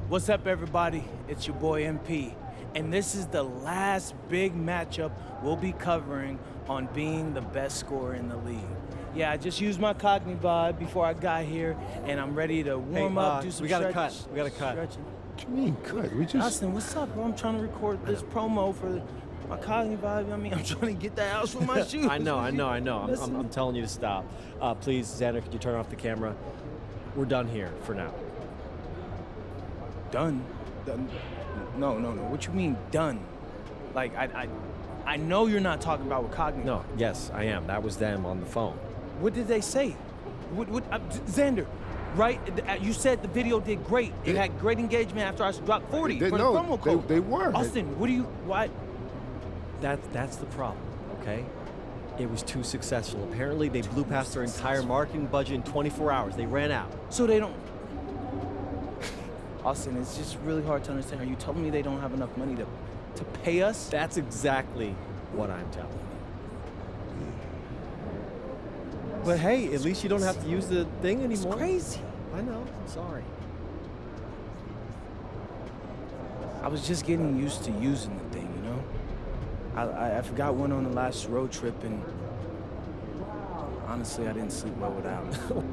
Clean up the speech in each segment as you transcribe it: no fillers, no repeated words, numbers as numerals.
What's up, everybody? It's your boy MP, and this is the last big matchup we'll be covering on being the best scorer in the league. Yeah, I just used my Cognivod before I got here, and I'm ready to warm up, do some we gotta stretches. cut. We gotta cut. Stretching. What do you mean, cut? We just... Austin, what's up, bro? I'm trying to record this promo for my Cognivod. I mean, I'm trying to get that house with my shoes. I know. I'm telling you to stop. Please, Xander, could you turn off the camera? We're done here for now. Done? No. What you mean done? Like, I know you're not talking about with Cognivod. No, yes, I am. That was them on the phone. What did they say? Xander, right? You said the video did great. It had great engagement after I dropped 40 for the promo code. They were. Austin, why? That's the problem, okay? It was too successful. Apparently, they blew past their entire marketing budget in 24 hours. They ran out. So they don't... Austin, it's just really hard to understand. Are you telling me they don't have enough money to pay us? That's exactly what I'm telling you. But hey, at least you don't have to use the thing anymore. It's crazy. I know. Sorry. I was just getting used to using the thing, you know? I forgot one on the last road trip, and honestly, I didn't sleep well without it.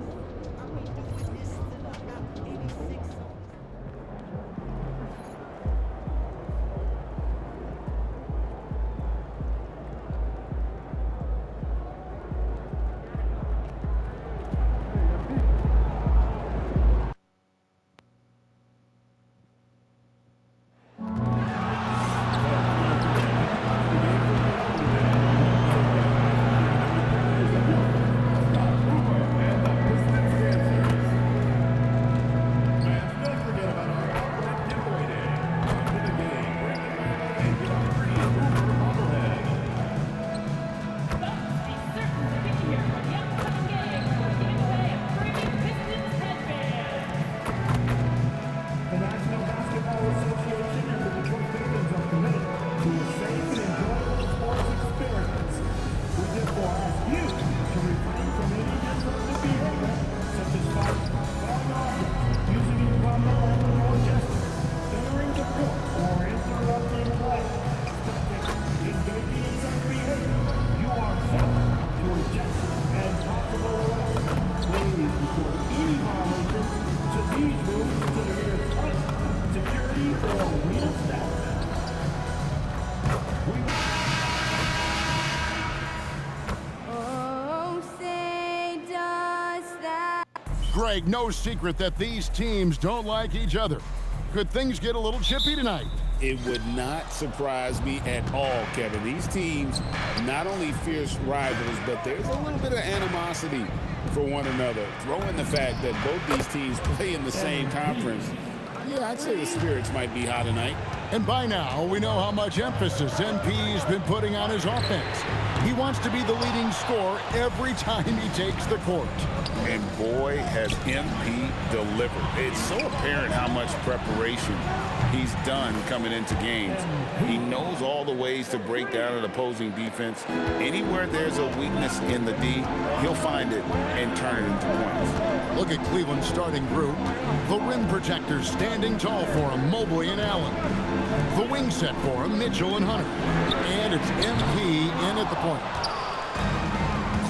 Greg, no secret that these teams don't like each other. Could things get a little chippy tonight? It would not surprise me at all, Kevin. These teams, not only fierce rivals, but there's a little bit of animosity for one another. Throw in the fact that both these teams play in the same conference. Yeah, I'd say the spirits might be high tonight. And by now, we know how much emphasis MP's been putting on his offense. He wants to be the leading scorer every time he takes the court. And boy, has MP delivered. It's so apparent how much preparation he's done coming into games. He knows all the ways to break down an opposing defense. Anywhere there's a weakness in the D, he'll find it and turn it into points. Look at Cleveland's starting group. The rim protectors standing tall for him, Mobley and Allen. The wing set for him, Mitchell and Hunter. And it's MP in at the point.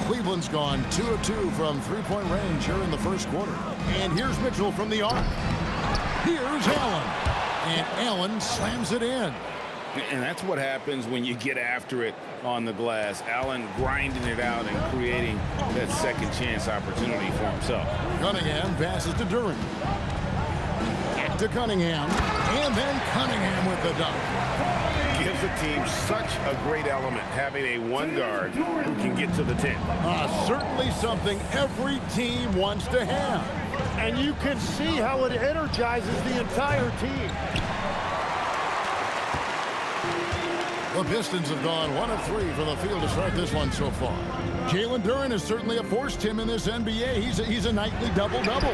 Cleveland's gone 2 of 2 from three-point range here in the first quarter. And here's Mitchell from the arc. Here's Allen. And Allen slams it in. And that's what happens when you get after it on the glass. Allen grinding it out and creating that second chance opportunity for himself. Cunningham passes to Duren. To Cunningham. And then Cunningham with the dunk. Gives the team such a great element, having a one guard who can get to the 10. Certainly something every team wants to have. And you can see how it energizes the entire team. The Pistons have gone 1 of 3 from the field to start this one so far. Jalen Duren has certainly forced him in this NBA. He's a nightly double-double.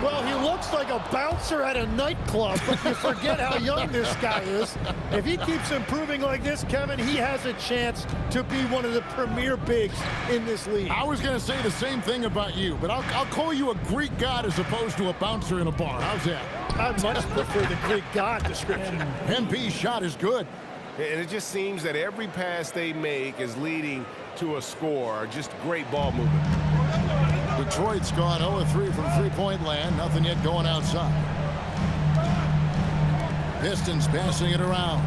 Well, he looks like a bouncer at a nightclub, but you forget how young this guy is. If he keeps improving like this, Kevin, he has a chance to be one of the premier bigs in this league. I was going to say the same thing about you, but I'll call you a Greek god as opposed to a bouncer in a bar. How's that? I much prefer the Greek god description. MP's shot is good. And it just seems that every pass they make is leading to a score. Just great ball movement. Detroit's gone 0-3 from three-point land. Nothing yet going outside. Pistons passing it around.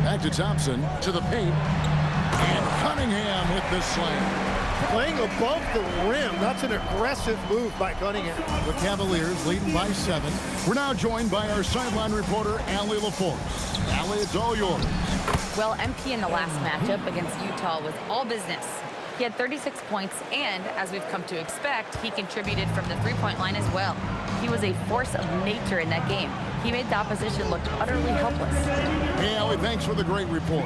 Back to Thompson, to the paint. And Cunningham with the slam. Playing above the rim. That's an aggressive move by Cunningham. The Cavaliers leading by 7. We're now joined by our sideline reporter, Allie LaForce. Allie, it's all yours. Well, MP in the last matchup against Utah was all business. He had 36 points, and as we've come to expect, he contributed from the three-point line as well. He was a force of nature in that game. He made the opposition look utterly helpless. Hey, Allie, thanks for the great report.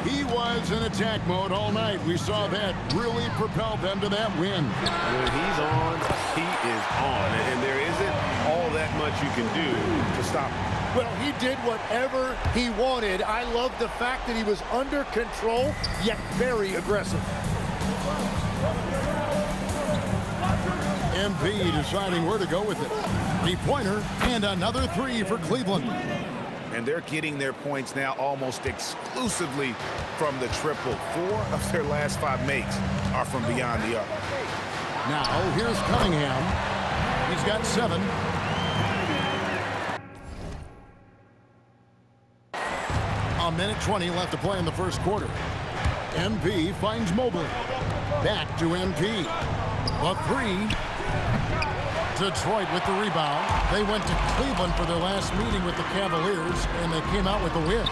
He was in attack mode all night. We saw that really propelled them to that win. When he's on, he is on. And there isn't all that much you can do to stop him. Well, he did whatever he wanted. I love the fact that he was under control, yet very aggressive. MP deciding where to go with it. Three-pointer and another three for Cleveland. And they're getting their points now almost exclusively from the triple. 4 of their last 5 makes are from beyond the arc. Now, here's Cunningham. He's got 7. A minute 20 left to play in the first quarter. MP finds Mobley. Back to MP. A 3. Detroit with the rebound. They went to Cleveland for their last meeting with the Cavaliers, and they came out with the win.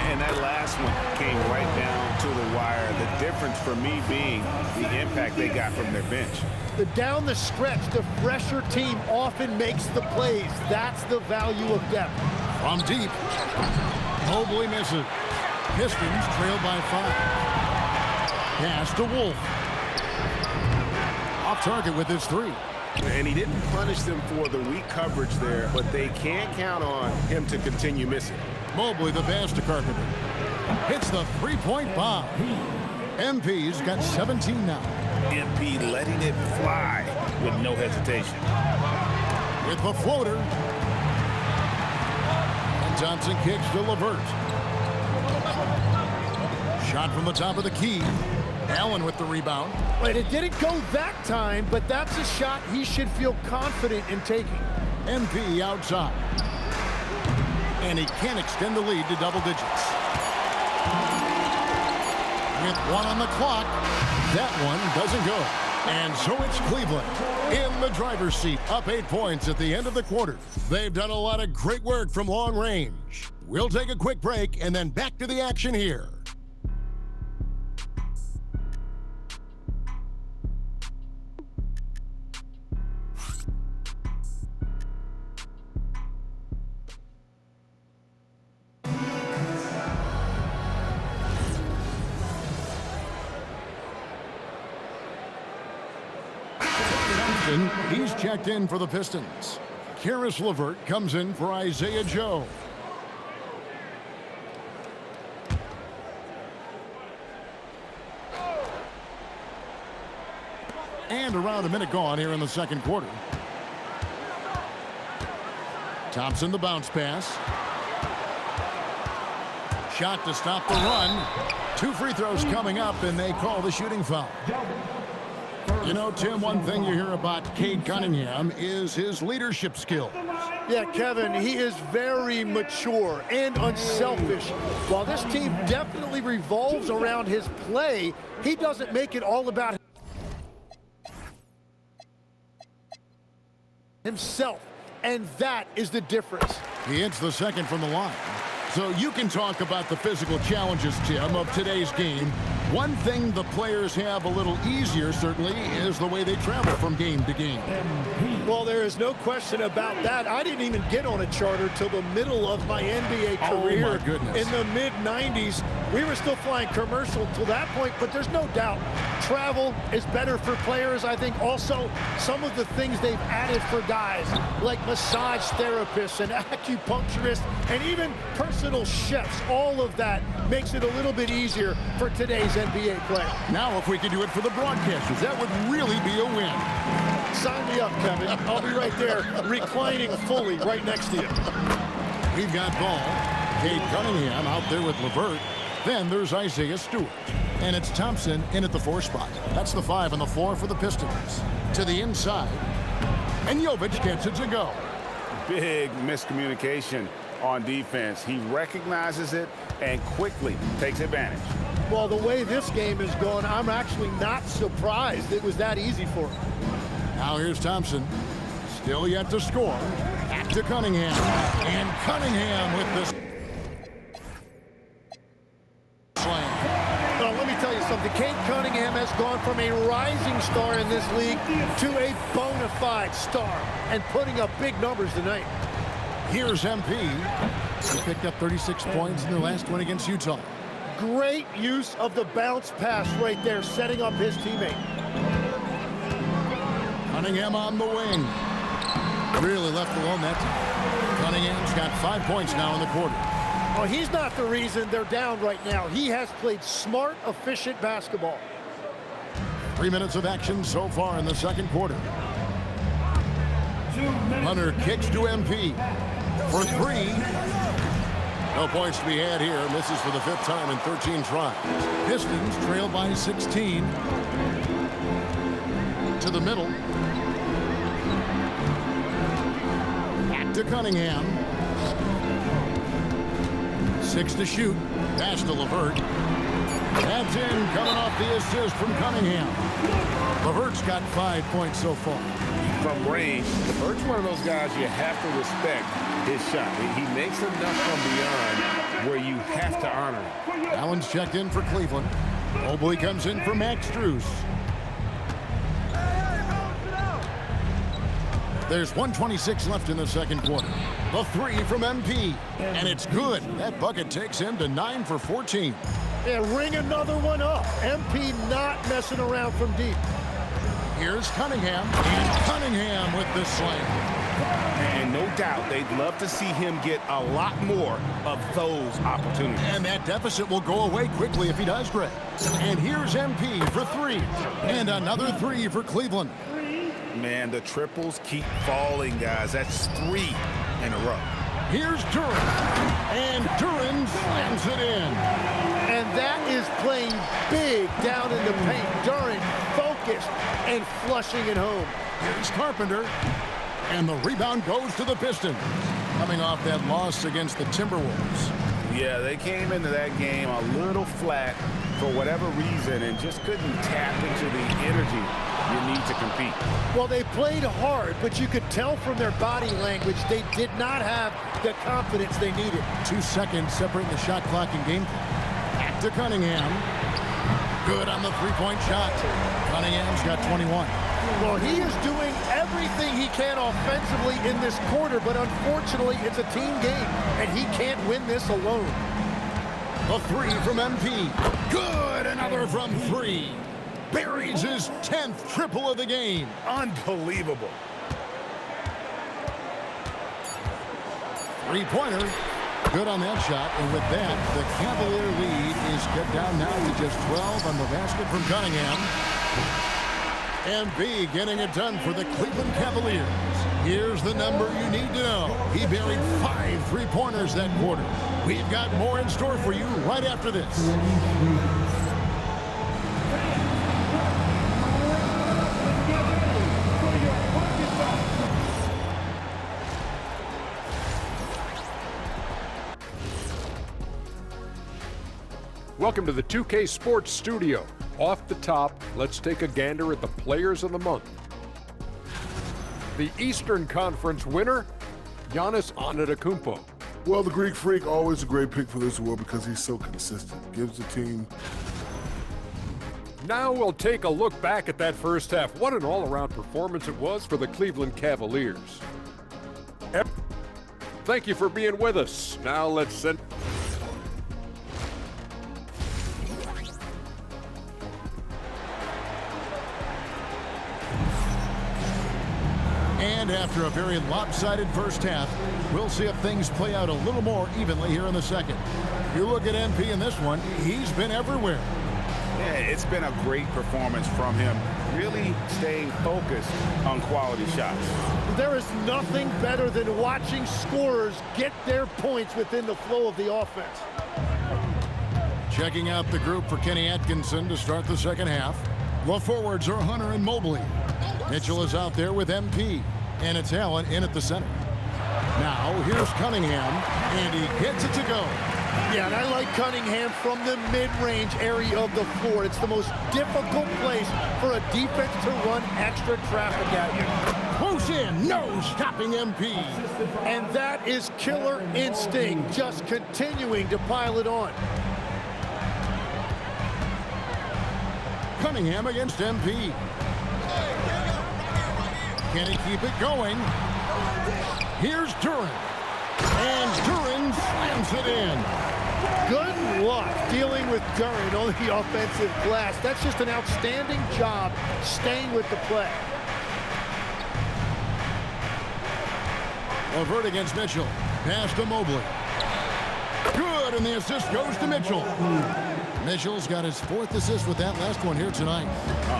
And that last one came right down to the wire. The difference for me being the impact they got from their bench. Down the stretch, the fresher team often makes the plays. That's the value of depth. From deep, Mobley misses. Pistons trail by 5. Pass to Wolf. Off target with his 3. And he didn't punish them for the weak coverage there, but they can't count on him to continue missing. Mobley, the pass to Carpenter. Hits the three-point bomb. MP's got 17 now. MP letting it fly with no hesitation. With the floater. And Thompson kicks to LeVert. Shot from the top of the key. Allen with the rebound. Right, it didn't go that time, but that's a shot he should feel confident in taking. MP outside. And he can't extend the lead to double digits. With 1 on the clock, that one doesn't go. And so it's Cleveland in the driver's seat, up 8 points at the end of the quarter. They've done a lot of great work from long range. We'll take a quick break and then back to the action here. He's checked in for the Pistons. Karis LeVert comes in for Isaiah Joe. And around a minute gone here in the second quarter. Thompson the bounce pass. Shot to stop the run. 2 free throws coming up, and they call the shooting foul. You know, Tim, one thing you hear about Cade Cunningham is his leadership skills. Yeah, Kevin, he is very mature and unselfish. While this team definitely revolves around his play, he doesn't make it all about himself, and that is the difference. He hits the second from the line. So you can talk about the physical challenges, Tim, of today's game. One thing the players have a little easier, certainly, is the way they travel from game to game. Well, there is no question about that. I didn't even get on a charter till the middle of my NBA career. Oh, my goodness. In the mid-90s, we were still flying commercial till that point, but there's no doubt travel is better for players. I think also some of the things they've added for guys, like massage therapists and acupuncturists and even personal chefs, all of that makes it a little bit easier for today's NBA player. Now, if we could do it for the broadcasters, that would really be a win. Sign me up, Kevin. I'll be right there, reclining fully right next to you. We've got ball. Cade Cunningham out there with LeVert. Then there's Isaiah Stewart. And it's Thompson in at the 4 spot. That's the 5 on the floor for the Pistons. To the inside. And Jovic gets it to go. Big miscommunication on defense. He recognizes it and quickly takes advantage. Well, the way this game is going, I'm actually not surprised it was that easy for him. Now here's Thompson. Still yet to score. Back to Cunningham. And Cunningham with this slam. Well, let me tell you something. Cade Cunningham has gone from a rising star in this league to a bona fide star and putting up big numbers tonight. Here's MP. He picked up 36 points in their last one against Utah. Great use of the bounce pass right there, setting up his teammate. Cunningham on the wing. Really left alone that time. Cunningham's got 5 points now in the quarter. Well, he's not the reason they're down right now. He has played smart, efficient basketball. 3 minutes of action so far in the second quarter. Hunter kicks to MP for 3. No points to be had here. Misses for the 5th time in 13 tries. Pistons trail by 16. To the middle. Back to Cunningham. 6 to shoot. Pass to LeVert. That's in, coming off the assist from Cunningham. LeVert's got 5 points so far. From range, LeVert's one of those guys you have to respect his shot. He makes enough from beyond where you have to honor him. Allen's checked in for Cleveland. Mobley comes in for Max Strus. There's 1:26 left in the second quarter. The 3 from MP. And it's good. That bucket takes him to 9 for 14. Yeah, ring another one up. MP not messing around from deep. Here's Cunningham. And Cunningham with the slam. And no doubt they'd love to see him get a lot more of those opportunities. And that deficit will go away quickly if he does, Greg. And here's MP for 3. And another 3 for Cleveland. Man, the triples keep falling, guys. That's 3 in a row. Here's Duren. And Duren slams it in. And that is playing big down in the paint. Duren focused and flushing it home. Here's Carpenter. And the rebound goes to the Pistons. Coming off that loss against the Timberwolves. Yeah, they came into that game a little flat for whatever reason and just couldn't tap into the energy you need to compete. Well, they played hard, but you could tell from their body language they did not have the confidence they needed. 2 seconds separating the shot clock and game clock. Back to Cunningham. Good on the 3-point shot. Cunningham's got 21. Well, he is doing everything he can offensively in this quarter, but unfortunately, it's a team game, and he can't win this alone. The 3 from MP. Good, another from 3. Buries his 10th triple of the game. Unbelievable. 3-pointer. Good on that shot, and with that, the Cavalier lead is cut down now to just 12 on the basket from Cunningham. MP getting it done for the Cleveland Cavaliers. Here's the number you need to know. He buried 5 3-pointers that quarter. We've got more in store for you right after this. Welcome to the 2K Sports Studio. Off the top, let's take a gander at the Players of the Month. The Eastern Conference winner, Giannis Antetokounmpo. Well, the Greek Freak, always a great pick for this award because he's so consistent. Gives the team Now we'll take a look back at that first half. What an all-around performance it was for the Cleveland Cavaliers. Thank you for being with us. Now let's send... And after a very lopsided first half, we'll see if things play out a little more evenly here in the second. You look at MP in this one, he's been everywhere. Yeah, it's been a great performance from him, really staying focused on quality shots. There is nothing better than watching scorers get their points within the flow of the offense. Checking out the group for Kenny Atkinson to start the second half. The forwards are Hunter and Mobley. Mitchell is out there with MP, and it's Allen in at the center. Now here's Cunningham, and he gets it to go. Yeah, and I like Cunningham from the mid-range area of the floor. It's the most difficult place for a defense to run extra traffic at you. Close in, no stopping MP. And that is killer instinct, just continuing to pile it on. Cunningham against MP. Can he keep it going? Here's Duren. And Duren slams it in. Good luck dealing with Duren on the offensive glass. That's just an outstanding job staying with the play. LeVert against Mitchell. Pass to Mobley. Good, and the assist goes to Mitchell. Mitchell's got his 4th assist with that last one here tonight.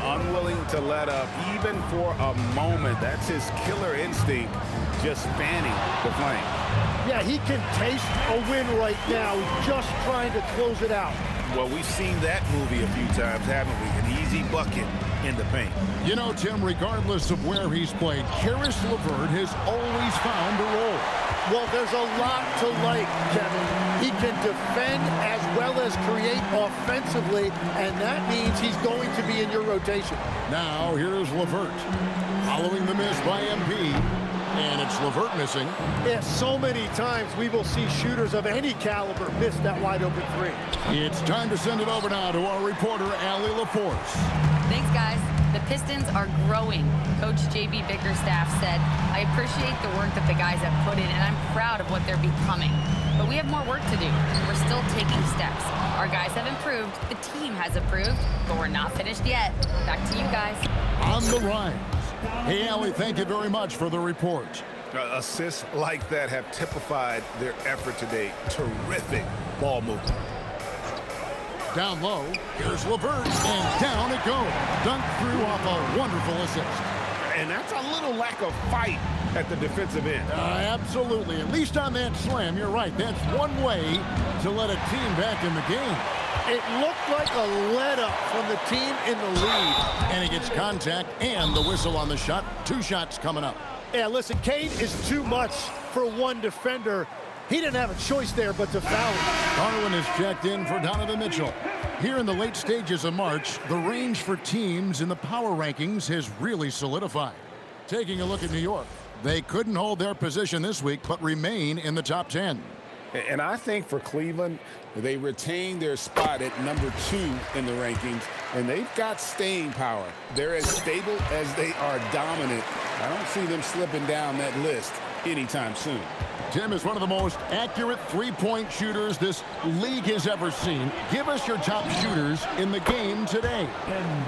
Unwilling to let up even for a moment. That's his killer instinct, just spanning the flame. Yeah, he can taste a win right now, just trying to close it out. Well, we've seen that movie a few times, haven't we? An easy bucket in the paint. You know, Tim, regardless of where he's played, Caris LeVert has always found a role. Well, there's a lot to like, Kevin. He can defend as well as create offensively, and that means he's going to be in your rotation. Now, here's LeVert. Following the miss by MP, and it's LeVert missing. Yeah, so many times we will see shooters of any caliber miss that wide-open three. It's time to send it over now to our reporter, Allie LaForce. Thanks, guys. The Pistons are growing. Coach J.B. Bickerstaff said, I appreciate the work that the guys have put in, and I'm proud of what they're becoming. But we have more work to do. We're still taking steps. Our guys have improved. The team has improved, but we're not finished yet. Back to you guys. On the rise. Hey, Allie, thank you very much for the report. Assists like that have typified their effort today. Terrific ball movement. Down low, here's LeVert, and down it goes. Dunked through off a wonderful assist. And that's a little lack of fight at the defensive end. Absolutely. At least on that slam, you're right. That's one way to let a team back in the game. It looked like a let-up from the team in the lead. And he gets contact and the whistle on the shot. 2 shots coming up. Yeah, listen, Kane is too much for one defender. He didn't have a choice there but to foul him. Darwin is checked in for Donovan Mitchell. Here in the late stages of March, the range for teams in the power rankings has really solidified. Taking a look at New York, they couldn't hold their position this week but remain in the top 10. And I think for Cleveland, they retain their spot at number 2 in the rankings, and they've got staying power. They're as stable as they are dominant. I don't see them slipping down that list anytime soon. Tim is one of the most accurate three-point shooters this league has ever seen. Give us your top shooters in the game today.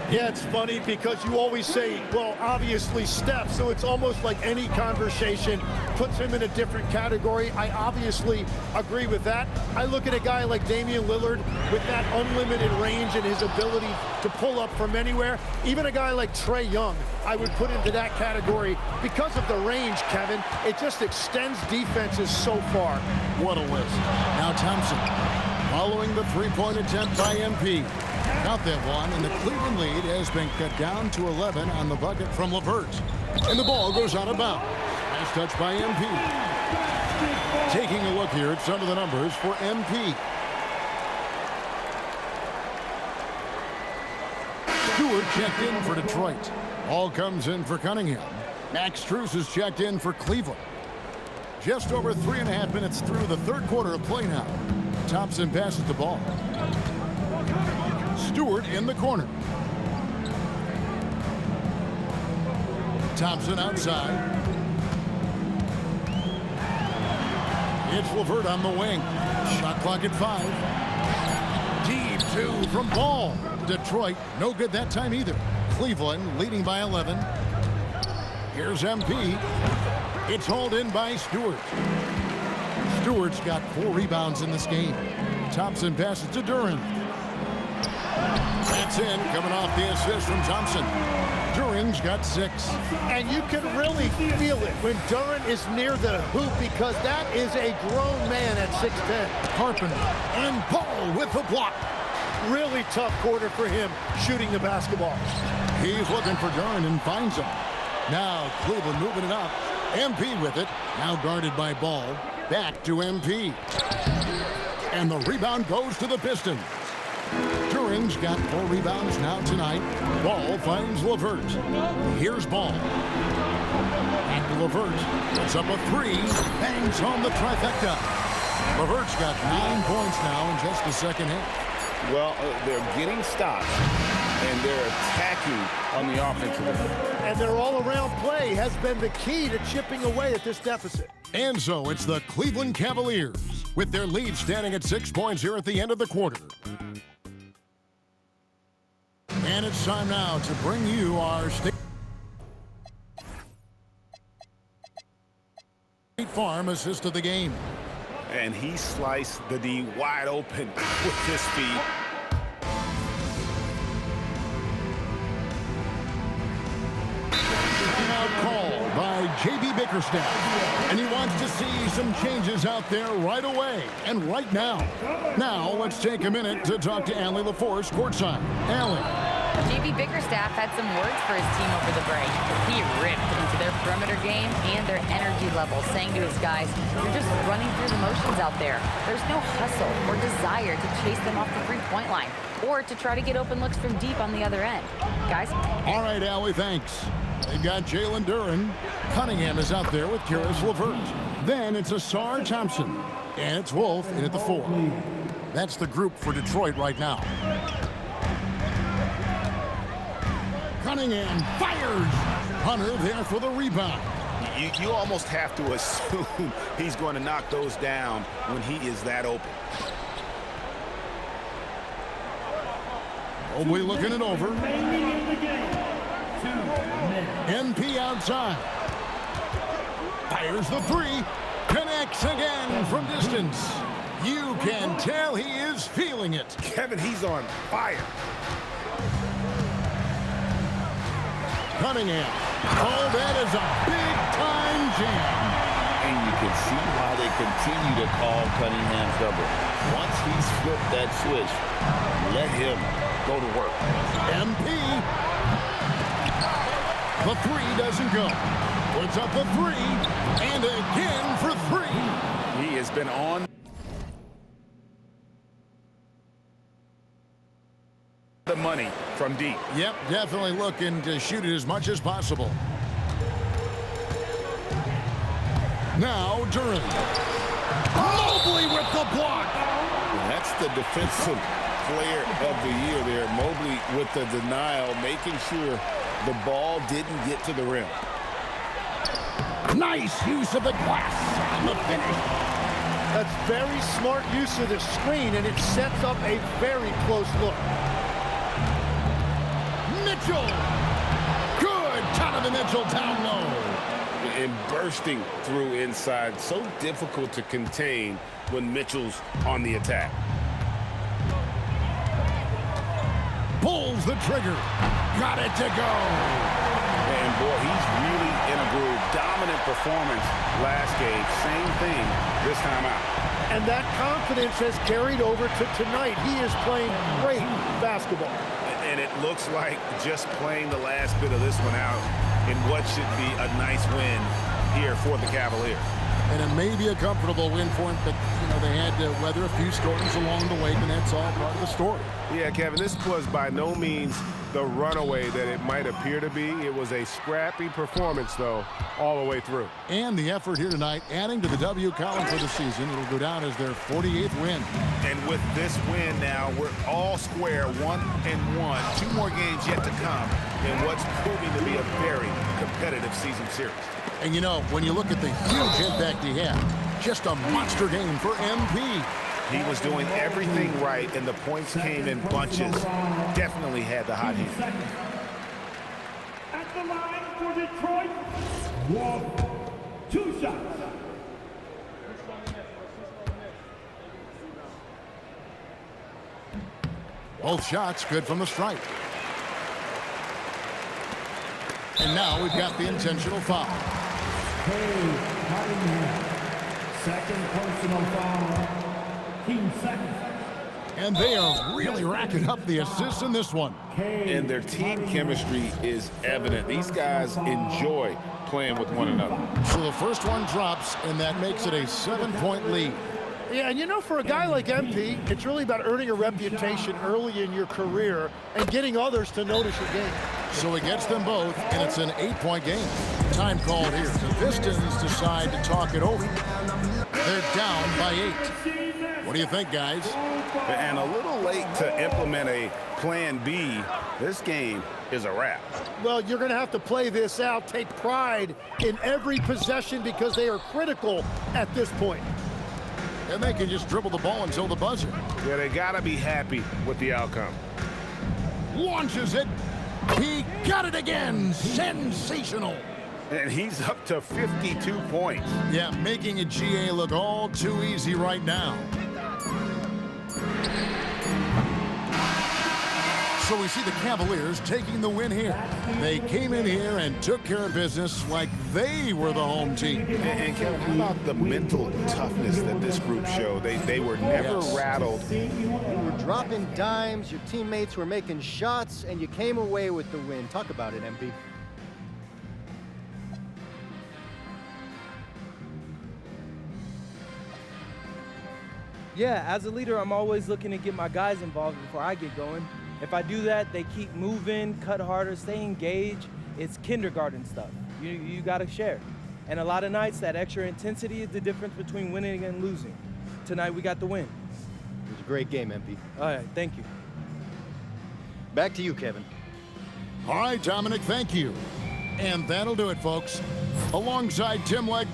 Yeah, it's funny because you always say, well, obviously Steph, so it's almost like any conversation puts him in a different category. I obviously agree with that. I look at a guy like Damian Lillard with that unlimited range and his ability to pull up from anywhere. Even a guy like Trae Young, I would put into that category because of the range, Kevin. It just extends defenses so far. What a list. Now Thompson, following the three-point attempt by MP. Got that one, and the Cleveland lead has been cut down to 11 on the bucket from LeVert. And the ball goes out of bounds. Nice touch by MP. Taking a look here at some of the numbers for MP. Stewart checked in for Detroit. Ball comes in for Cunningham. Max Strus is checked in for Cleveland. Just over 3.5 minutes through the third quarter of play now. Thompson passes the ball. Stewart in the corner. Thompson outside. It's LeVert on the wing. Shot clock at 5. Deep 2 from Ball. Detroit, no good that time either. Cleveland leading by 11. Here's MP. It's hauled in by Stewart. Stewart's got 4 rebounds in this game. Thompson passes to Duren. That's in, coming off the assist from Thompson. Duren's got 6. And you can really feel it when Duren is near the hoop because that is a grown man at 6'10". Carpenter and Ball with the block. Really tough quarter for him shooting the basketball. He's looking for Duren and finds him. Now Cleveland moving it up. MP with it. Now guarded by Ball. Back to MP. And the rebound goes to the Pistons. Duren's got 4 rebounds now tonight. Ball finds LeVert. Here's Ball. Back to LeVert. Puts up a 3. Bangs home the trifecta. LeVert's got 9 points now in just the second half. Well, they're getting stops, and they're attacking on the offensive end. And their all-around play has been the key to chipping away at this deficit. And so it's the Cleveland Cavaliers with their lead standing at 6 points here at the end of the quarter. And it's time now to bring you our State Farm assist of the game. And he sliced the D wide open with his feet. Out call by J.B. Bickerstaff. And he wants to see some changes out there right away and right now. Now let's take a minute to talk to Allie LaForce courtside. Allie. J.B. Bickerstaff had some words for his team over the break. He ripped into their perimeter game and their energy level, saying to his guys, "You're just running through the motions out there. There's no hustle or desire to chase them off the three-point line or to try to get open looks from deep on the other end. Guys?" All right, Allie, thanks. They've got Jalen Duren. Cunningham is out there with Caris LeVert. Then it's Asar Thompson. And it's Wolf in at the 4. That's the group for Detroit right now. Cunningham fires. Hunter there for the rebound. You almost have to assume he's going to knock those down when he is that open. Mobley looking it over. MP outside. Fires the 3. Connects again from distance. You can tell he is feeling it. Kevin, he's on fire. Cunningham. Oh, that is a big-time jam. And you can see why they continue to call Cunningham's double. Once he's flipped that switch, let him go to work. MP. The 3 doesn't go. Puts up a 3. And again for 3. He has been on the money from deep. Yep, definitely looking to shoot it as much as possible. Now Duren. Mobley with the block. That's the defensive player of the year there. Mobley with the denial, making sure the ball didn't get to the rim. Nice use of the glass on the finish. That's very smart use of the screen, and it sets up a very close look. Mitchell. Good. Donovan Mitchell down low. And bursting through inside. So difficult to contain when Mitchell's on the attack. Pulls the trigger. Got it to go. And boy, he's really in a groove. Dominant performance last game. Same thing this time out. And that confidence has carried over to tonight. He is playing great basketball. And it looks like just playing the last bit of this one out in what should be a nice win here for the Cavaliers. And it may be a comfortable win for him, but, you know, they had to weather a few storms along the way, and that's all part of the story. Yeah, Kevin, this was by no means the runaway that it might appear to be. It was a scrappy performance, though, all the way through. And the effort here tonight, adding to the W column for the season. It'll go down as their 48th win. And with this win now, we're all square, 1-1. 2 more games yet to come in what's proving to be a very competitive season series. And you know, when you look at the huge impact he had, just a monster game for MP. He was doing everything right, and the points came in bunches. Definitely had the hot hand. At the line for Detroit, Wolf, 2 shots. Both shots good from the stripe. And now we've got the intentional foul. Second personal foul. Team second. And they are really racking up the assists in this one. And their team chemistry is evident. These guys enjoy playing with one another. So the first one drops, and that makes it a 7-point lead. Yeah, and you know, for a guy like MP, it's really about earning a reputation early in your career and getting others to notice your game. So he gets them both, and it's an 8-point game. Time called here. The Pistons decide to talk it over. They're down by 8. What do you think, guys? And a little late to implement a plan B. This game is a wrap. Well, you're going to have to play this out, take pride in every possession because they are critical at this point. And they can just dribble the ball until the buzzer. Yeah, they got to be happy with the outcome. Launches it. He got it again. Sensational. And he's up to 52 points. Yeah, making a GA look all too easy right now. So we see the Cavaliers taking the win here. They came in here and took care of business like they were the home team. And Kevin, how about the mental toughness that this group showed? They were never rattled. You were dropping dimes, your teammates were making shots, and you came away with the win. Talk about it, MP. Yeah, as a leader, I'm always looking to get my guys involved before I get going. If I do that, they keep moving, cut harder, stay engaged. It's kindergarten stuff. You got to share. And a lot of nights, that extra intensity is the difference between winning and losing. Tonight, we got the win. It was a great game, MP. All right, thank you. Back to you, Kevin. All right, Dominic, thank you. And that'll do it, folks. Alongside Tim Legg.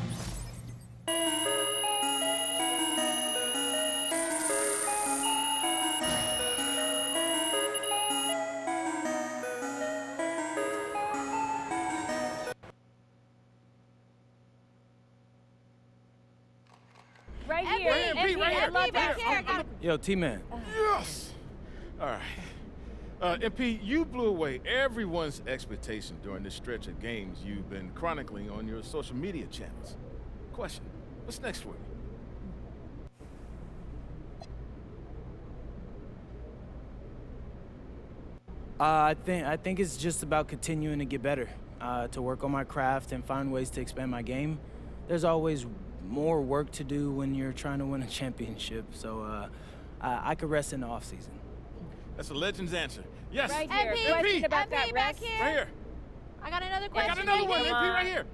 Right here. MP, back here. Yo, T-Man. Yes! All right. MP, you blew away everyone's expectation during this stretch of games you've been chronicling on your social media channels. Question, what's next for you? I think it's just about continuing to get better, to work on my craft and find ways to expand my game. There's always more work to do when you're trying to win a championship, so I could rest in the off season. That's a legend's answer. Yes. Right here. MP, Question about that MP, rest. right here. I got another I question. got another one, right MP, right here.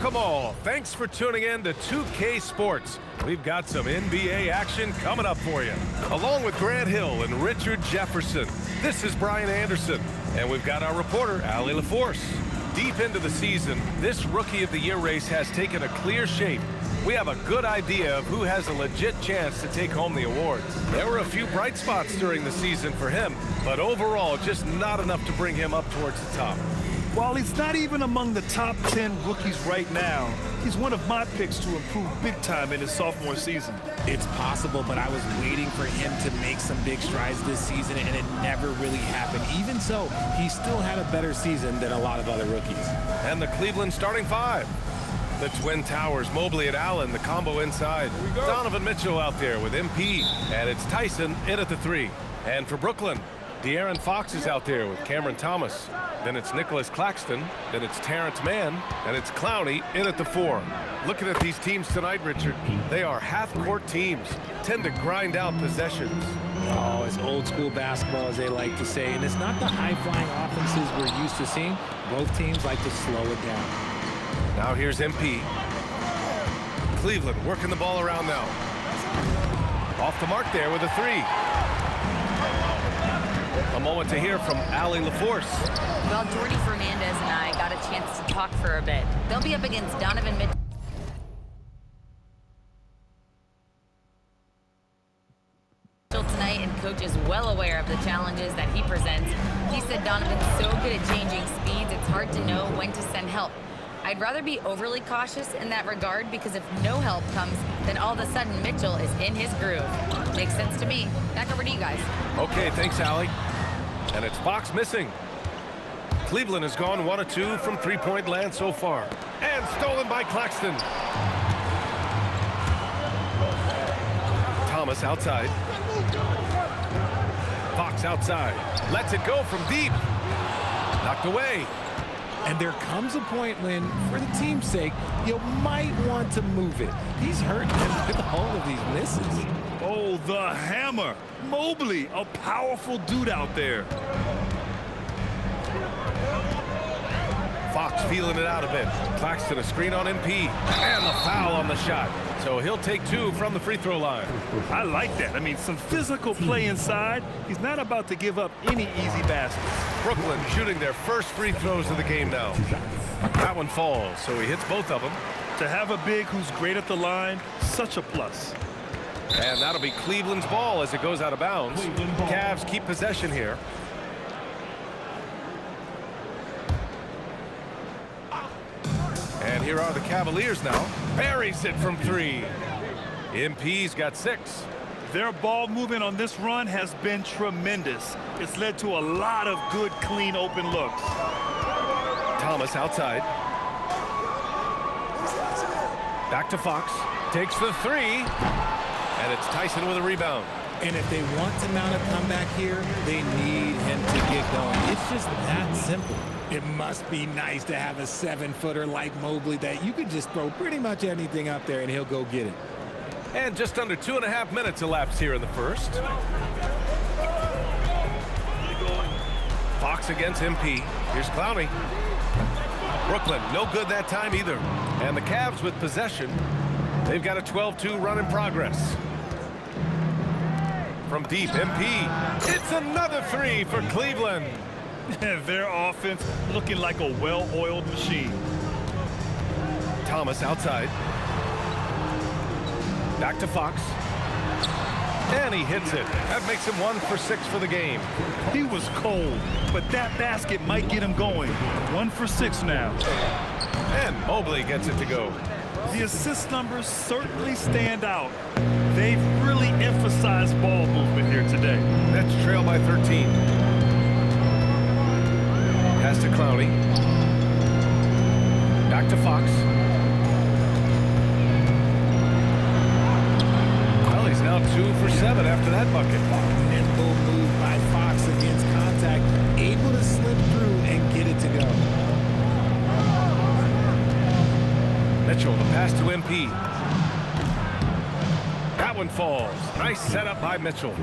Welcome all. Thanks for tuning in to 2K Sports. We've got some NBA action coming up for you. Along with Grant Hill and Richard Jefferson, this is Brian Anderson. And we've got our reporter, Allie LaForce. Deep into the season, this Rookie of the Year race has taken a clear shape. We have a good idea of who has a legit chance to take home the awards. There were a few bright spots during the season for him, but overall, just not enough to bring him up towards the top. While he's not even among the top 10 rookies right now, he's one of my picks to improve big time in his sophomore season. It's possible, but I was waiting for him to make some big strides this season, and it never really happened. Even so, he still had a better season than a lot of other rookies. And the Cleveland starting five. The Twin Towers, Mobley and Allen, the combo inside. Donovan Mitchell out there with MP, and it's Tyson in at the 3. And for Brooklyn, De'Aaron Fox is out there with Cameron Thomas. Then it's Nicholas Claxton. Then it's Terrence Mann. And it's Clowney in at the 4. Looking at these teams tonight, Richard, they are half-court teams. Tend to grind out possessions. Oh, it's old school basketball, as they like to say. And it's not the high-flying offenses we're used to seeing. Both teams like to slow it down. Now here's MP. Cleveland working the ball around now. Off the mark there with a 3. A moment to hear from Allie LaForce. Well, Jordy Fernandez and I got a chance to talk for a bit. They'll be up against Donovan Mitchell tonight, and Coach is well aware of the challenges that he presents. He said Donovan's so good at changing speeds, it's hard to know when to send help. I'd rather be overly cautious in that regard, because if no help comes, then all of a sudden Mitchell is in his groove. Makes sense to me. Back over to you guys. Okay, thanks, Allie. And it's Fox missing. Cleveland has gone 1 of 2 from three-point land so far. And stolen by Claxton. Thomas outside. Fox outside. Lets it go from deep. Knocked away. And there comes a point when, for the team's sake, you might want to move it. He's hurting him with all of these misses. Oh, the hammer. Mobley, a powerful dude out there. Fox feeling it out a bit. Claxton a screen on MP. And the foul on the shot. So he'll take 2 from the free throw line. I like that. I mean, some physical play inside. He's not about to give up any easy baskets. Brooklyn shooting their first free throws of the game now. That one falls, so he hits both of them. To have a big who's great at the line, such a plus. And that'll be Cleveland's ball as it goes out of bounds. Cavs keep possession here. And here are the Cavaliers now. Buries it from 3. MP's got 6. Their ball movement on this run has been tremendous. It's led to a lot of good, clean, open looks. Thomas outside. Back to Fox. Takes the 3. And it's Tyson with a rebound. And if they want to mount a comeback here, they need him to get going. It's just that simple. It must be nice to have a 7-footer like Mobley that you could just throw pretty much anything up there and he'll go get it. And just under 2.5 minutes elapsed here in the first. Fox against MP. Here's Clowney. Brooklyn, no good that time either. And the Cavs with possession. They've got a 12-2 run in progress. From deep, MP. It's another 3 for Cleveland. Their offense looking like a well-oiled machine. Thomas outside. Back to Fox. And he hits it. That makes him 1 for 6 for the game. He was cold, but that basket might get him going. 1 for 6 now. And Mobley gets it to go. The assist numbers certainly stand out. They've really emphasized ball movement here today. Nets trail by 13. Pass to Clowney. Back to Fox. Well, he's now 2 for 7 after that bucket. Nimble move by Fox against contact, able to slip through and get it to go. Mitchell, the pass to MP. That one falls. Nice setup by Mitchell.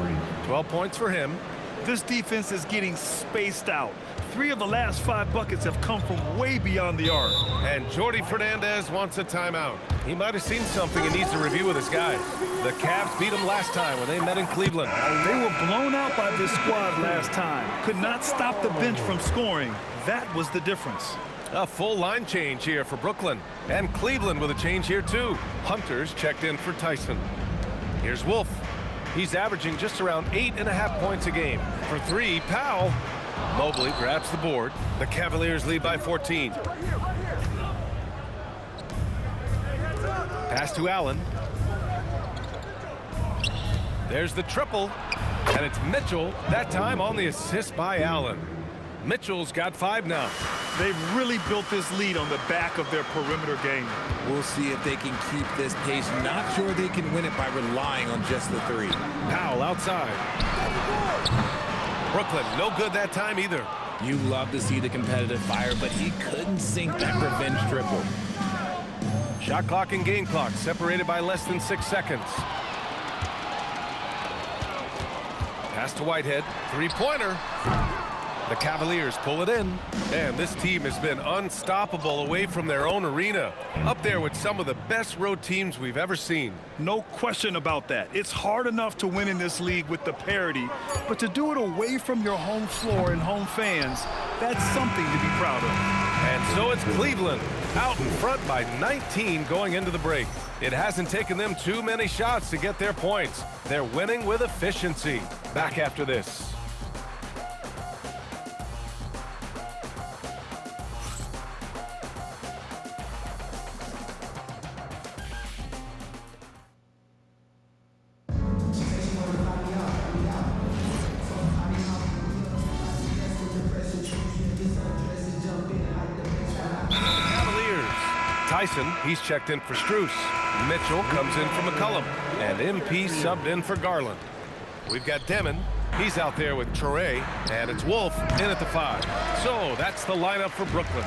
12 points for him. This defense is getting spaced out. 3 of the last 5 buckets have come from way beyond the arc. And Jordi Fernandez wants a timeout. He might have seen something and needs to review with his guys. The Cavs beat them last time when they met in Cleveland. They were blown out by this squad last time. Could not stop the bench from scoring. That was the difference. A full line change here for Brooklyn. And Cleveland with a change here too. Hunter's checked in for Tyson. Here's Wolf. He's averaging just around 8.5 points a game. For 3, Powell. Mobley grabs the board. The Cavaliers lead by 14. Pass to Allen. There's the triple. And it's Mitchell, that time on the assist by Allen. Mitchell's got 5 now. They've really built this lead on the back of their perimeter game. We'll see if they can keep this pace. Not sure they can win it by relying on just the 3. Powell outside. Brooklyn, no good that time either. You love to see the competitive fire, but he couldn't sink that revenge triple. Shot clock and game clock separated by less than 6 seconds. Pass to Whitehead. 3-pointer. The Cavaliers pull it in, and this team has been unstoppable away from their own arena. Up there with some of the best road teams we've ever seen. No question about that. It's hard enough to win in this league with the parity, but to do it away from your home floor and home fans, that's something to be proud of. And so it's Cleveland, out in front by 19 going into the break. It hasn't taken them too many shots to get their points. They're winning with efficiency. Back after this. Tyson, he's checked in for Strus. Mitchell comes in for McCollum. And MP subbed in for Garland. We've got Demon. He's out there with Traore. And it's Wolf in at the 5. So that's the lineup for Brooklyn.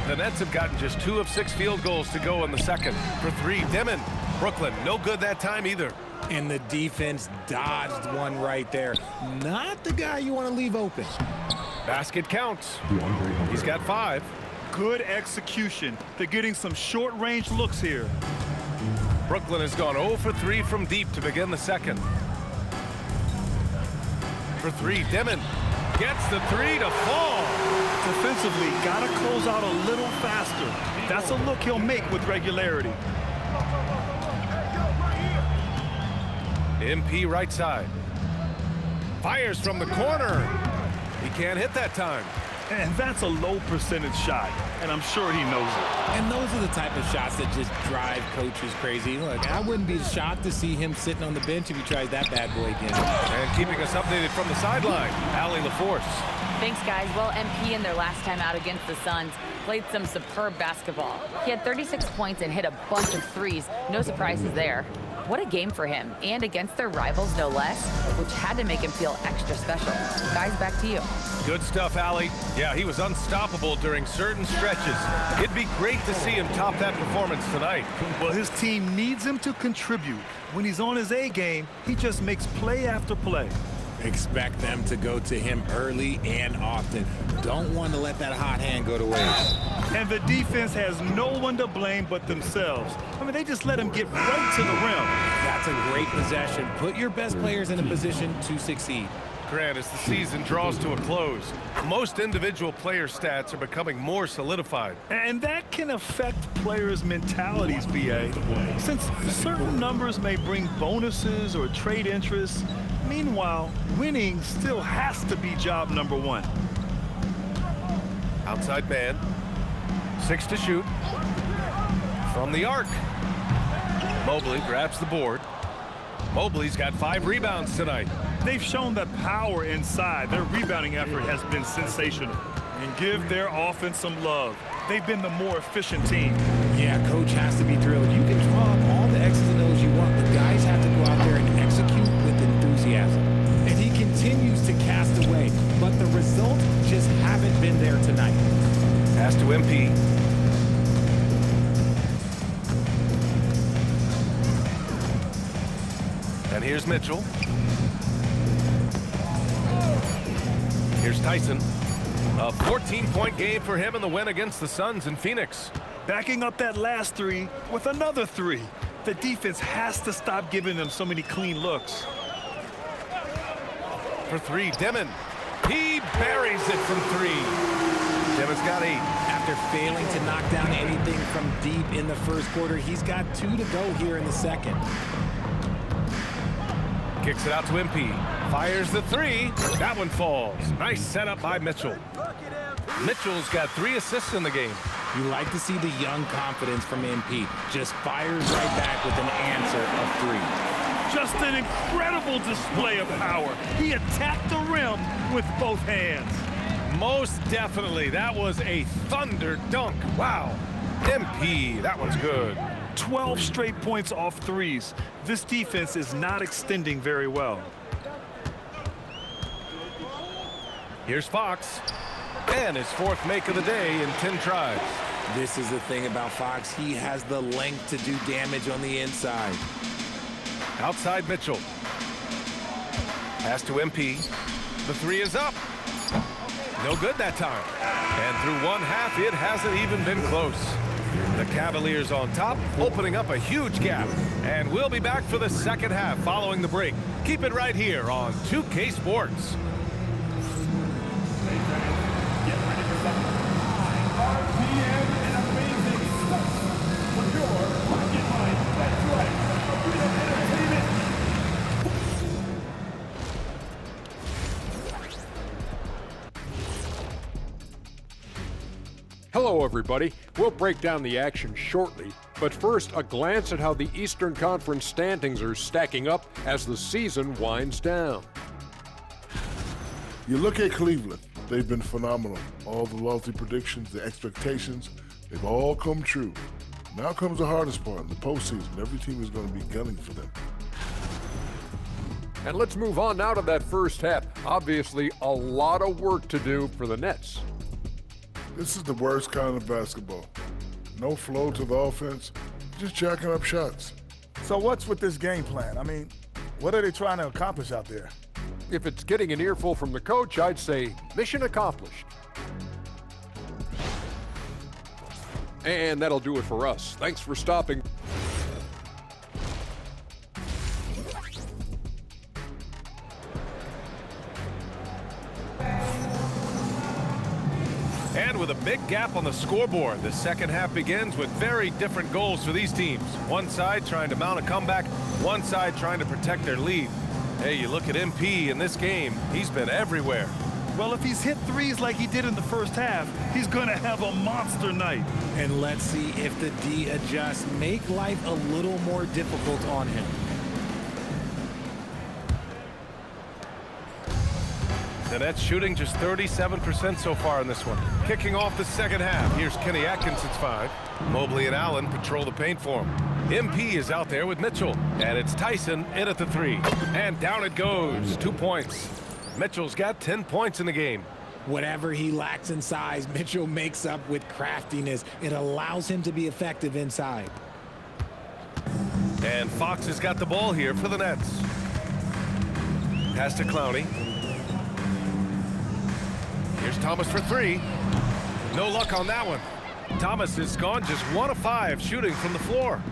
The Nets have gotten just 2 of 6 field goals to go in the second. For 3, Demon. Brooklyn, no good that time either. And the defense dodged one right there. Not the guy you want to leave open. Basket counts. He's got 5. Good execution. They're getting some short-range looks here. Brooklyn has gone 0 for 3 from deep to begin the second. For 3, Demon gets the 3 to fall. Defensively, gotta close out a little faster. That's a look he'll make with regularity. MP right side. Fires from the corner. He can't hit that time. And that's a low percentage shot, and I'm sure he knows it. And those are the type of shots that just drive coaches crazy. Look, I wouldn't be shocked to see him sitting on the bench if he tries that bad boy again. And keeping us updated from the sideline, Allie LaForce. Thanks, guys. Well, MP in their last time out against the Suns played some superb basketball. He had 36 points and hit a bunch of threes. No surprises there. What a game for him, and against their rivals, no less, which had to make him feel extra special. Guys, back to you. Good stuff, Allie. Yeah, he was unstoppable during certain stretches. It'd be great to see him top that performance tonight. Well, his team needs him to contribute. When he's on his A game, he just makes play after play. Expect them to go to him early and often. Don't want to let that hot hand go to waste. And the defense has no one to blame but themselves. I mean, they just let him get right to the rim. That's a great possession. Put your best players in a position to succeed. Grant, as the season draws to a close, most individual player stats are becoming more solidified. And that can affect players' mentalities, B.A. Since certain numbers may bring bonuses or trade interests, meanwhile, winning still has to be job number 1. Outside man. 6 to shoot. From the arc. Mobley grabs the board. Mobley's got 5 rebounds tonight. They've shown that power inside. Their rebounding effort has been sensational. And give their offense some love. They've been the more efficient team. Yeah, coach has to be thrilled. You can draw up all the X's and O's you want, but guys have to go out there and execute with enthusiasm. And he continues to cast away, but the results just haven't been there tonight. Pass to MP. And here's Mitchell. Here's Tyson. A 14-point game for him in the win against the Suns in Phoenix. Backing up that last three with another three. The defense has to stop giving them so many clean looks. For three, Demon. He buries it from three. Demon's got 8. After failing to knock down anything from deep in the first quarter, he's got 2 to go here in the second. Kicks it out to MP. Fires the 3. That one falls. Nice setup by Mitchell. Mitchell's got 3 assists in the game. You like to see the young confidence from MP. Just fires right back with an answer of 3. Just an incredible display of power. He attacked the rim with both hands. Most definitely. That was a thunder dunk. Wow. MP, that one's good. 12 straight points off threes. This defense is not extending very well. Here's Fox. And his 4th make of the day in 10 tries. This is the thing about Fox. He has the length to do damage on the inside. Outside Mitchell. Pass to MP. The 3 is up. No good that time. And through one half, it hasn't even been close. The Cavaliers on top, opening up a huge gap. And we'll be back for the second half following the break. Keep it right here on 2K Sports. Hello, everybody. We'll break down the action shortly, but first, a glance at how the Eastern Conference standings are stacking up as the season winds down. You look at Cleveland, they've been phenomenal. All the lofty predictions, the expectations, they've all come true. Now comes the hardest part, the postseason. Every team is going to be gunning for them. And let's move on now to that first half. Obviously, a lot of work to do for the Nets. This is the worst kind of basketball. No flow to the offense, just jacking up shots. So what's with this game plan? I mean, what are they trying to accomplish out there? If it's getting an earful from the coach, I'd say mission accomplished. And that'll do it for us. Thanks for stopping. And with a big gap on the scoreboard, the second half begins with very different goals for these teams. One side trying to mount a comeback, one side trying to protect their lead. Hey, you look at MP in this game, he's been everywhere. Well, if he's hit threes like he did in the first half, he's going to have a monster night. And let's see if the D adjusts, make life a little more difficult on him. The Nets shooting just 37% so far in this one. Kicking off the second half. Here's Kenny Atkinson's 5. Mobley and Allen patrol the paint for him. MP is out there with Mitchell. And it's Tyson in at the 3. And down it goes. 2 points. Mitchell's got 10 points in the game. Whatever he lacks in size, Mitchell makes up with craftiness. It allows him to be effective inside. And Fox has got the ball here for the Nets. Pass to Clowney. Here's Thomas for 3. No luck on that one. Thomas has gone just 1 of 5 shooting from the floor.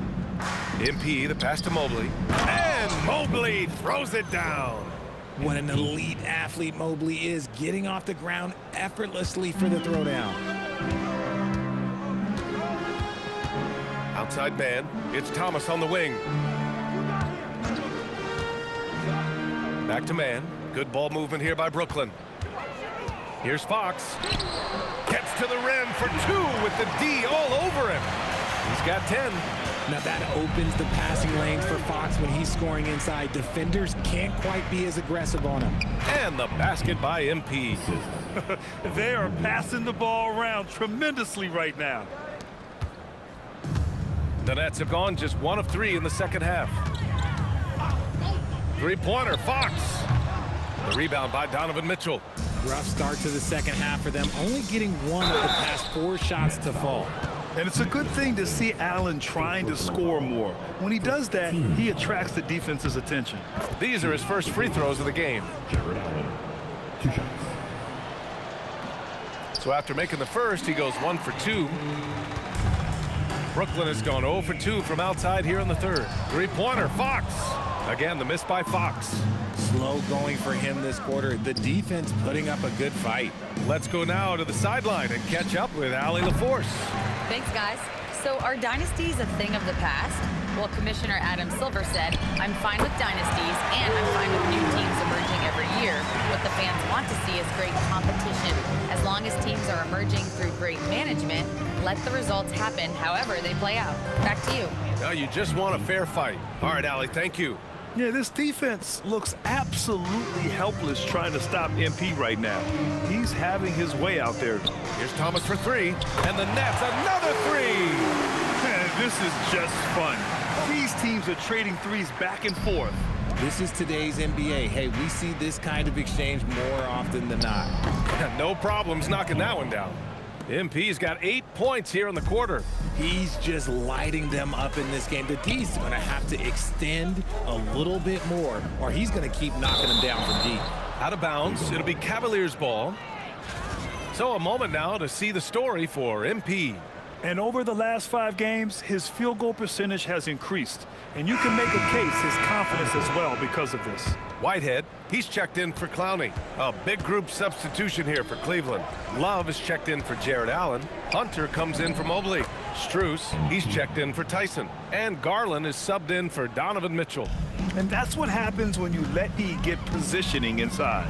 MP, the pass to Mobley. And Mobley throws it down. What an elite athlete Mobley is, getting off the ground effortlessly for the throwdown. Outside man, it's Thomas on the wing. Back to man. Good ball movement here by Brooklyn. Here's Fox. Gets to the rim for 2 with the D all over him. He's got 10. Now that opens the passing lanes for Fox when he's scoring inside. Defenders can't quite be as aggressive on him. And the basket by MP. They are passing the ball around tremendously right now. The Nets have gone just 1 of 3 in the second half. 3-pointer, Fox. The rebound by Donovan Mitchell. Rough start to the second half for them, only getting 1 of the past 4 shots to fall. And it's a good thing to see Allen trying to score more. When he does that, he attracts the defense's attention. These are his first free throws of the game. So after making the first, he goes 1 for 2. Brooklyn has gone 0 for 2 from outside here in the third. Three-pointer, Fox. Again, the miss by Fox. Slow going for him this quarter. The defense putting up a good fight. Let's go now to the sideline and catch up with Allie LaForce. Thanks, guys. So are dynasties a thing of the past? Well, Commissioner Adam Silver said, I'm fine with dynasties and I'm fine with new teams emerging every year. What the fans want to see is great competition. As long as teams are emerging through great management, let the results happen however they play out. Back to you. Now you just want a fair fight. All right, Allie, thank you. Yeah, this defense looks absolutely helpless trying to stop MP right now. He's having his way out there. Here's Thomas for 3, and the Nets another 3. Man, this is just fun. These teams are trading threes back and forth. This is today's NBA. Hey, we see this kind of exchange more often than not. No problems knocking that one down. MP's got 8 points here in the quarter. He's just lighting them up in this game. The D's going to have to extend a little bit more, or he's going to keep knocking them down from deep. Out of bounds. It'll be Cavaliers ball. So a moment now to see the story for MP. And over the last 5 games, his field goal percentage has increased. And you can make a case his confidence as well because of this. Whitehead, he's checked in for Clowney. A big group substitution here for Cleveland. Love is checked in for Jared Allen. Hunter comes in for Mobley. Strus, he's checked in for Tyson. And Garland is subbed in for Donovan Mitchell. And that's what happens when you let E get positioning inside.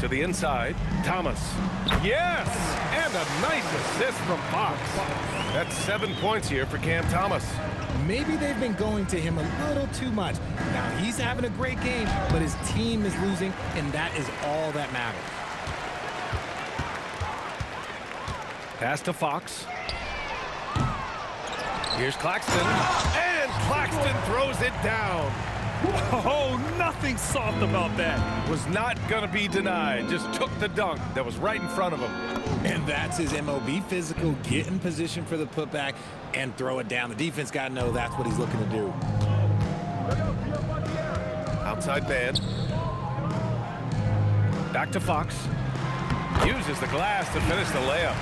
To the inside, Thomas. Yes! And a nice assist from Fox. That's 7 points here for Cam Thomas. Maybe they've been going to him a little too much. Now, he's having a great game, but his team is losing, and that is all that matters. Pass to Fox. Here's Claxton. And Claxton throws it down. Oh, nothing soft about that. Was not going to be denied. Just took the dunk that was right in front of him. And that's his MOB physical. Get in position for the putback and throw it down. The defense got to know that's what he's looking to do. Outside man. Back to Fox. Uses the glass to finish the layup.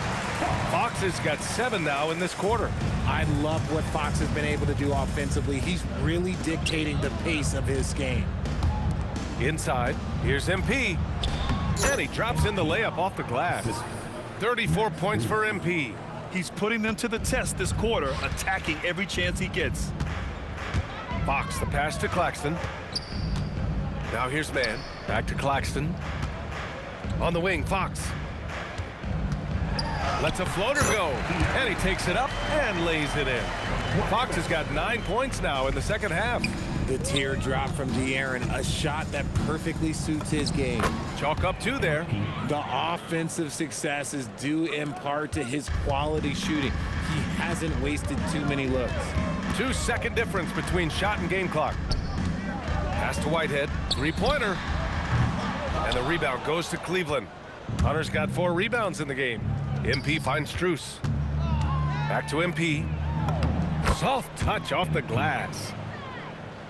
Fox has got 7 now in this quarter. I love what Fox has been able to do offensively. He's really dictating the pace of his game. Inside, here's MP. And he drops in the layup off the glass. 34 points for MP. He's putting them to the test this quarter, attacking every chance he gets. Fox, the pass to Claxton. Now here's man. Back to Claxton. On the wing, Fox. Lets a floater go, and he takes it up and lays it in. Fox has got 9 points now in the second half. The teardrop from De'Aaron, a shot that perfectly suits his game. Chalk up 2 there. The offensive success is due in part to his quality shooting. He hasn't wasted too many looks. 2-second difference between shot and game clock. Pass to Whitehead, 3-pointer. And the rebound goes to Cleveland. Hunter's got 4 rebounds in the game. MP finds Strus. Back to MP. Soft touch off the glass.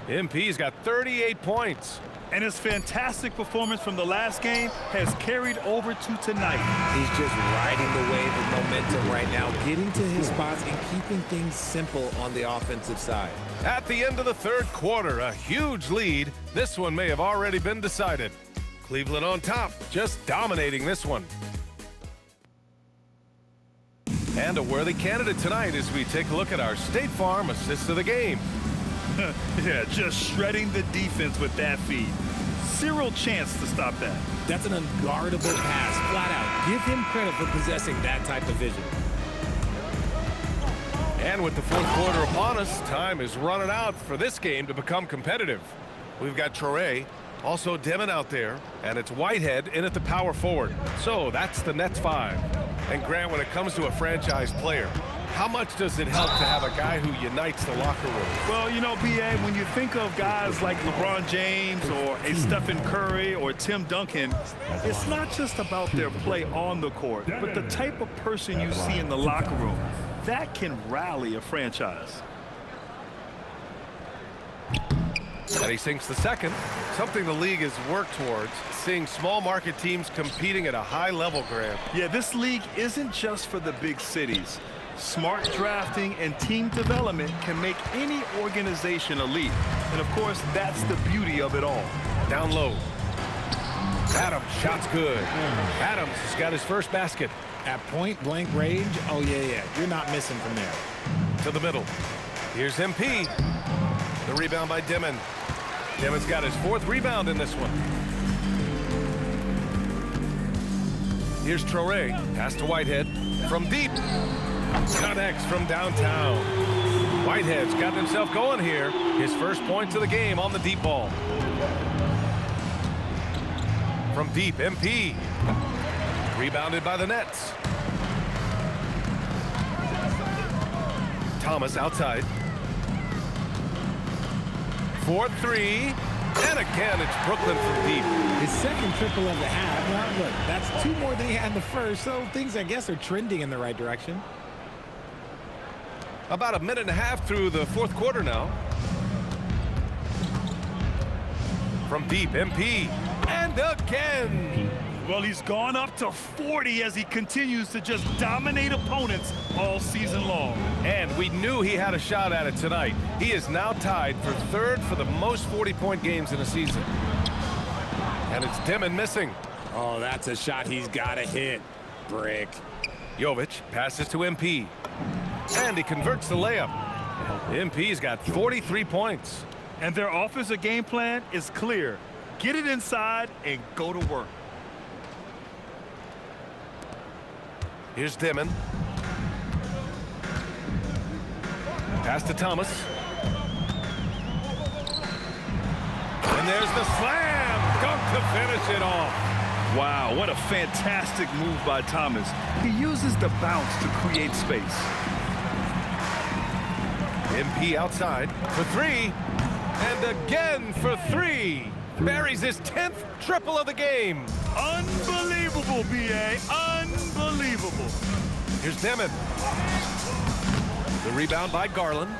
MP's got 38 points. And his fantastic performance from the last game has carried over to tonight. He's just riding the wave of momentum right now, getting to his spots and keeping things simple on the offensive side. At the end of the third quarter, a huge lead. This one may have already been decided. Cleveland on top, just dominating this one. And a worthy candidate tonight as we take a look at our State Farm assist of the game. Yeah, just shredding the defense with that feed. Zero chance to stop that. That's an unguardable pass, flat out. Give him credit for possessing that type of vision. And with the fourth quarter upon us, time is running out for this game to become competitive. We've got Traore, also Demon out there, and it's Whitehead in at the power forward. So that's the Nets 5. And Grant, when it comes to a franchise player, how much does it help to have a guy who unites the locker room? Well, you know, B.A., when you think of guys like LeBron James or a Stephen Curry or Tim Duncan, it's not just about their play on the court, but the type of person you see in the locker room. That can rally a franchise. And he sinks the second. Something the league has worked towards, seeing small market teams competing at a high level, Grant. Yeah, this league isn't just for the big cities. Smart drafting and team development can make any organization elite. And of course, that's the beauty of it all. Down low. Adams, shot's good. Adams has got his first basket. At point-blank range, oh, yeah. You're not missing from there. To the middle. Here's MP. The rebound by Dimon. Dimon's got his 4th rebound in this one. Here's Traore. Pass to Whitehead. From deep. Connects from downtown. Whitehead's got himself going here. His first points of the game on the deep ball. From deep, MP. Rebounded by the Nets. Thomas outside. 4-3. And again, it's Brooklyn from deep. His second triple of the half. Well, look, that's 2 more than he had in the first, so things, I guess, are trending in the right direction. About a minute and a half through the 4th quarter now. From deep, MP. And again. Well, he's gone up to 40 as he continues to just dominate opponents all season long. And we knew he had a shot at it tonight. He is now tied for 3rd for the most 40-point games in a season. And it's Dimon missing. Oh, that's a shot he's got to hit. Brick. Jovic passes to MP. And he converts the layup. MP's got 43 points. And their offensive game plan is clear. Get it inside and go to work. Here's Dimon. Pass to Thomas. And there's the slam. Dunk to finish it off. Wow, what a fantastic move by Thomas. He uses the bounce to create space. MP outside for 3. And again for 3. Buries his 10th triple of the game. Unbelievable, B.A. Unbelievable. Here's Dimon. The rebound by Garland.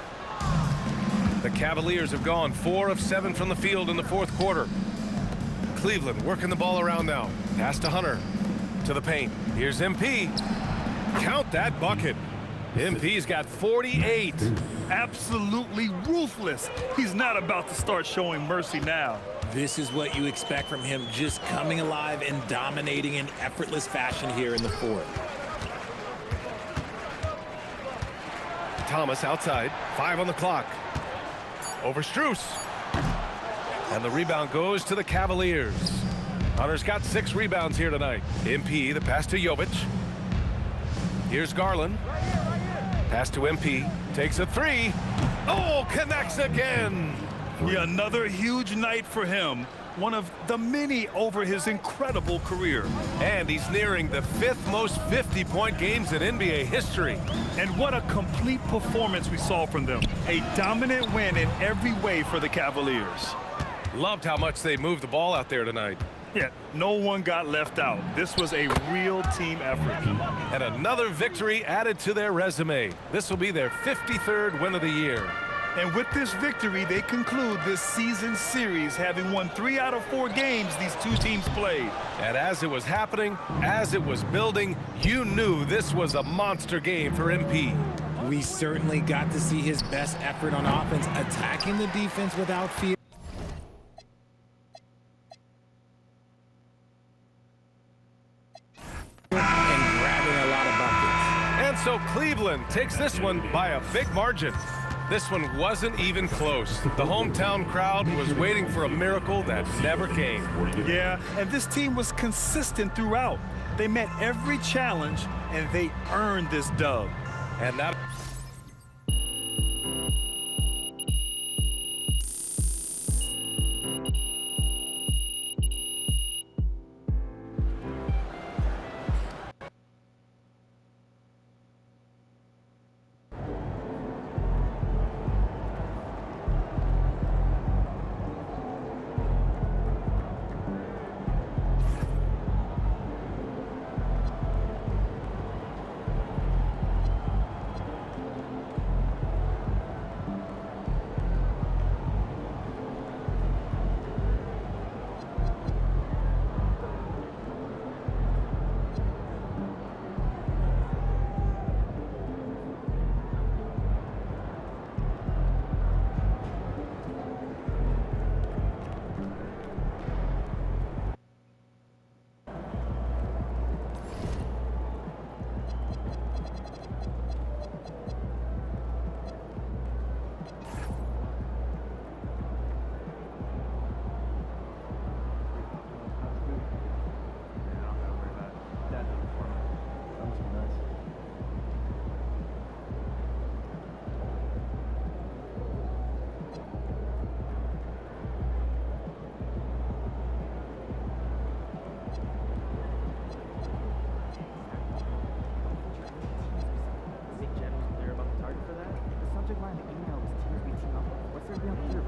The Cavaliers have gone 4 of 7 from the field in the 4th quarter. Cleveland working the ball around now. Pass to Hunter. To the paint. Here's MP. Count that bucket. MP's got 48. Absolutely ruthless. He's not about to start showing mercy now. This is what you expect from him, just coming alive and dominating in effortless fashion here in the 4th. Thomas outside. 5 on the clock. Over Strus. And the rebound goes to the Cavaliers. Hunter's got 6 rebounds here tonight. MP, the pass to Jovic. Here's Garland. Pass to MP. Takes a 3. Oh, connects again. Yeah, another huge night for him. One of the many over his incredible career. And he's nearing the 5th most 50-point games in NBA history. And what a complete performance we saw from them. A dominant win in every way for the Cavaliers. Loved how much they moved the ball out there tonight. Yeah, no one got left out. This was a real team effort. And another victory added to their resume. This will be their 53rd win of the year. And with this victory, they conclude this season series, having won 3 out of 4 games these 2 teams played. And as it was happening, as it was building, you knew this was a monster game for MP. We certainly got to see his best effort on offense, attacking the defense without fear. And grabbing a lot of buckets. And so Cleveland takes this one by a big margin. This one wasn't even close. The hometown crowd was waiting for a miracle that never came. Yeah, and this team was consistent throughout. They met every challenge, and they earned this dub. And that... subject line of the email was team beating up. What's there to be up here?